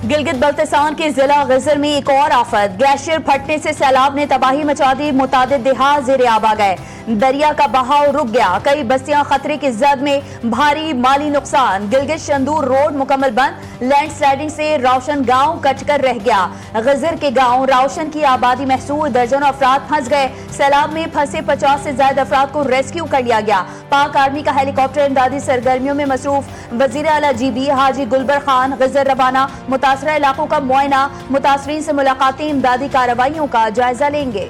गिलगित बल्तिस्तान के जिला गजर में एक और आफत, ग्लेशियर फटने से सैलाब ने तबाही मचा दी। मुतादिद देहात ज़ेरे आब आ गए, दरिया का बहाव रुक गया, कई बस्तियां खतरे की जद में, भारी माली नुकसान। गिलगित शंदूर रोड मुकम्मल बंद, लैंडस्लाइडिंग से रावशन गांव कटकर रह गया। गजर के गांव रावशन की आबादी महसूर, दर्जनों अफराद फंस गए। सैलाब में फंसे 50 से ज्यादा अफराद को रेस्क्यू कर लिया गया। पाक आर्मी का हेलीकॉप्टर इमदादी सरगर्मियों में मसरूफ। वजीर आला GB हाजी गुलबर खान गजर रवाना, मुतासरा इलाकों का मुआयना, मुतासरीन से मुलाकातें, इमदादी कार्रवाइयों का जायजा लेंगे।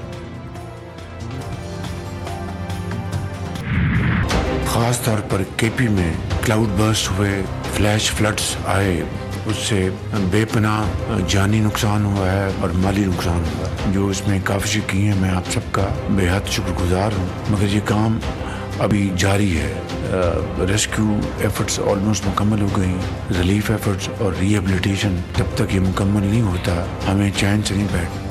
खास तौर पर KP में क्लाउड बर्स्ट हुए, फ्लैश फ्लड्स आए, उससे बेपनाह जानी नुकसान हुआ है और माली नुकसान हुआ है। जो इसमें काफ़ी की है, मैं आप सबका बेहद शुक्रगुजार हूँ। मगर ये काम अभी जारी है। रेस्क्यू एफर्ट्स ऑलमोस्ट मुकम्मल हो गई, रिलीफ एफर्ट्स और रिहेबिलिटेशन जब तक ये मुकम्मल नहीं होता हमें चैन से नहीं बैठ।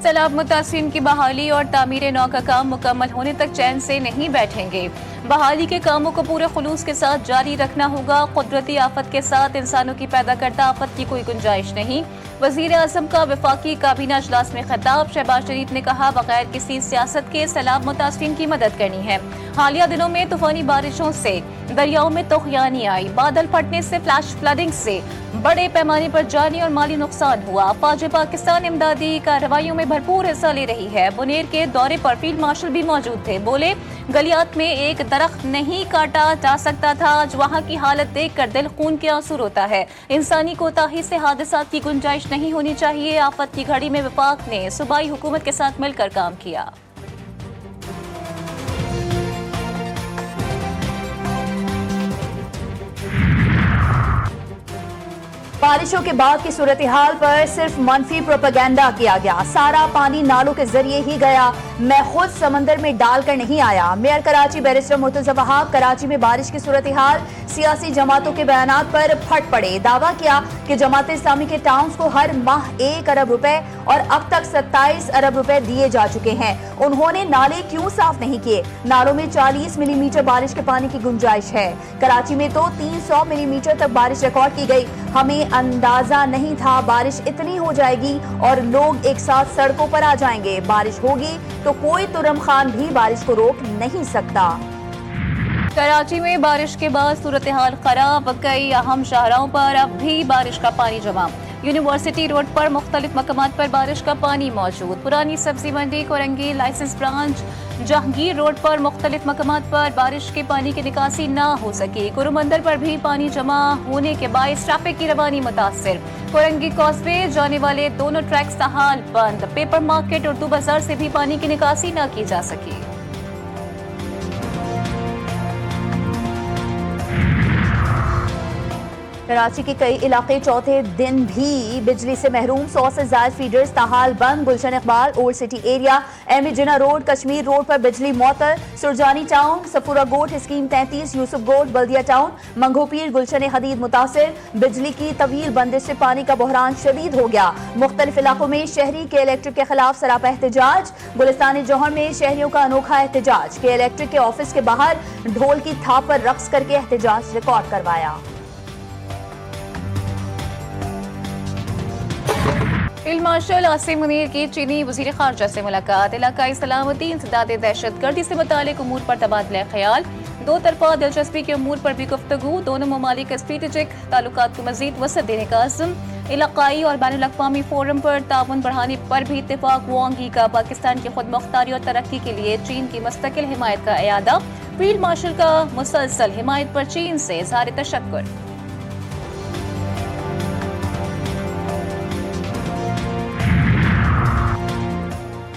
सैलाब मुतासिरीन की बहाली और तामीर नौ का काम मुकम्मल होने तक चैन से नहीं बैठेंगे। बहाली के कामों को पूरे खुलूस के साथ जारी रखना होगा। कुदरती आफत के साथ इंसानों की पैदा करता आफत की कोई गुंजाइश नहीं। वजीर आजम का वफाकी काबीना इजलास में खिताब, शहबाज शरीफ ने कहा बगैर किसी सियासत के सैलाब मुतासिरीन की मदद करनी है। हालिया दिनों में तूफानी बारिशों से दरियाओं में तूफ़ानी आई, बादल फटने से फ्लैश फ्लडिंग से बड़े पैमाने पर जानी और माली नुकसान हुआ। फौज पाकिस्तान इमदादी कार्रवाइयों में भरपूर हिस्सा ले रही है। बुनेर के दौरे पर फील्ड मार्शल भी मौजूद थे। बोले गलियात में एक दरख्त नहीं काटा जा सकता था। आज वहाँ की हालत देख कर दिल खून के आंसू रोता है। इंसानी कोताही से हादसात की गुंजाइश नहीं होनी चाहिए। आफत की घड़ी में वफाक ने सूबाई हुकूमत के साथ मिलकर काम किया। बारिशों के बाद की सूरत हाल पर सिर्फ मनफी प्रोपेगेंडा किया गया। सारा पानी नालों के जरिए ही गया, मैं खुद समंदर में डालकर नहीं आया। मेयर कराची बैरिस्टर मुर्तजा वहाब कराची में बारिश की सूरत हाल, सियासी जमातों के बयानात पर फट पड़े। दावा किया कि जमात इस्लामी के टाउन्स को हर माह 1 अरब रुपए और अब तक 27 अरब रुपए दिए जा चुके हैं। उन्होंने नाले क्यों साफ नहीं किए? नालों में 40 मिलीमीटर बारिश के पानी की गुंजाइश है। कराची में तो 300 मिलीमीटर तक बारिश रिकॉर्ड की गई। हमें अंदाजा नहीं था बारिश इतनी हो जाएगी और लोग एक साथ सड़कों पर आ जाएंगे। बारिश होगी तो कोई तुरम खान भी बारिश को रोक नहीं सकता। कराची में बारिश के बाद सूरत हाल खराब, कई अहम शाहराहों पर अब भी बारिश का पानी जमा। यूनिवर्सिटी रोड पर मुख्तलिफ मकामात पर बारिश का पानी मौजूद। पुरानी सब्जी मंडी, Korangi license branch, Jahangir road पर मुख्तलिफ मकामात पर बारिश के पानी की निकासी ना हो सकी। कोरोमंदर पर भी पानी जमा होने के बायस ट्रैफिक की रवानी मुतासिर। कोरंगी कॉस्वे जाने वाले दोनों ट्रैक्स हाल बंद। पेपर मार्केट उर्दू बाजार से भी पानी की निकासी न की जा सकी। कराची के कई इलाके चौथे दिन भी बिजली से महरूम। 100 से ज्यादा फीडर्स ताहाल बंद। Gulshan Iqbal, old city area, M Jinnah road, Kashmir road पर बिजली मुअत्तल। Surjani town, Safoora Goth, scheme 33, Yousuf Goth, Baldia town, Manghopir, Gulshan Hadeed मुतासिर। बिजली की तवील बंदिश से पानी का बहरान शदीद हो गया। मुख्तलिफ इलाकों में शहरी के इलेक्ट्रिक के खिलाफ सरापा एहतजाज। गुलिस्तान जौहर में शहरियों का अनोखा एहतजाज। के इलेक्ट्रिक के ऑफिस के बाहर ढोल की थाप पर रक्स करके एहतजाज रिकॉर्ड करवाया। फील्ड मार्शल आसिम मुनीर की चीनी वजीर खारजा से मुलाकात। इलाकाई सलामती, इंसदाद दहशतगर्दी से मुतालिक उमूर पर तबादला ख्याल। दो तरफा दिलचस्पी के उमूर पर भी गुफ्तगू। दोनों ममालिक स्ट्रेटेजिक ताल्लुकात को मजीद वसअत देने का अज़्म। इलाकाई और बैनुल अक़वामी फोरम पर ताउन बढ़ाने पर भी इत्तेफाक। वांग यी का पाकिस्तान की खुद मुख्तारी और तरक्की के लिए चीन की मुस्तकिल हिमायत का इयादा। फील्ड मार्शल का मुसलसल हिमायत पर चीन से इज़हार तशक्कुर।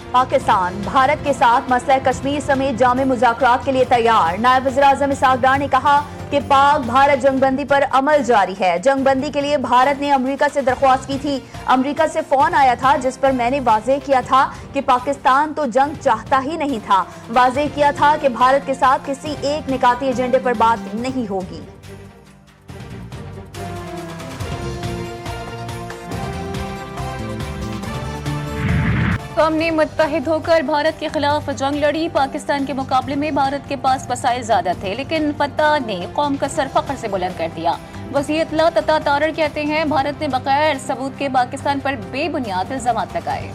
पाकिस्तान भारत के साथ मसला कश्मीर समेत जामे मुज़ाकरात के लिए तैयार। नायब वज़ीर-ए-आज़म इसहाक डार ने कहा कि पाक भारत जंगबंदी पर अमल जारी है। जंगबंदी के लिए भारत ने अमेरिका से दरख्वास्त की थी। अमेरिका से फोन आया था जिस पर मैंने वाज़ेह किया था कि पाकिस्तान तो जंग चाहता ही नहीं था। वाज़ेह किया था कि भारत के साथ किसी एक निकाती एजेंडे पर बात नहीं होगी। कौम ने मुत्तहिद होकर भारत के खिलाफ जंग लड़ी। पाकिस्तान के मुकाबले में भारत के पास वसाइल ज्यादा थे, लेकिन फतह ने कौम का सर फख्र से बुलंद कर दिया। वज़ीर इत्तला तथा तारड़ कहते हैं, भारत ने बगैर सबूत के पाकिस्तान पर बेबुनियाद इल्जामात लगाए।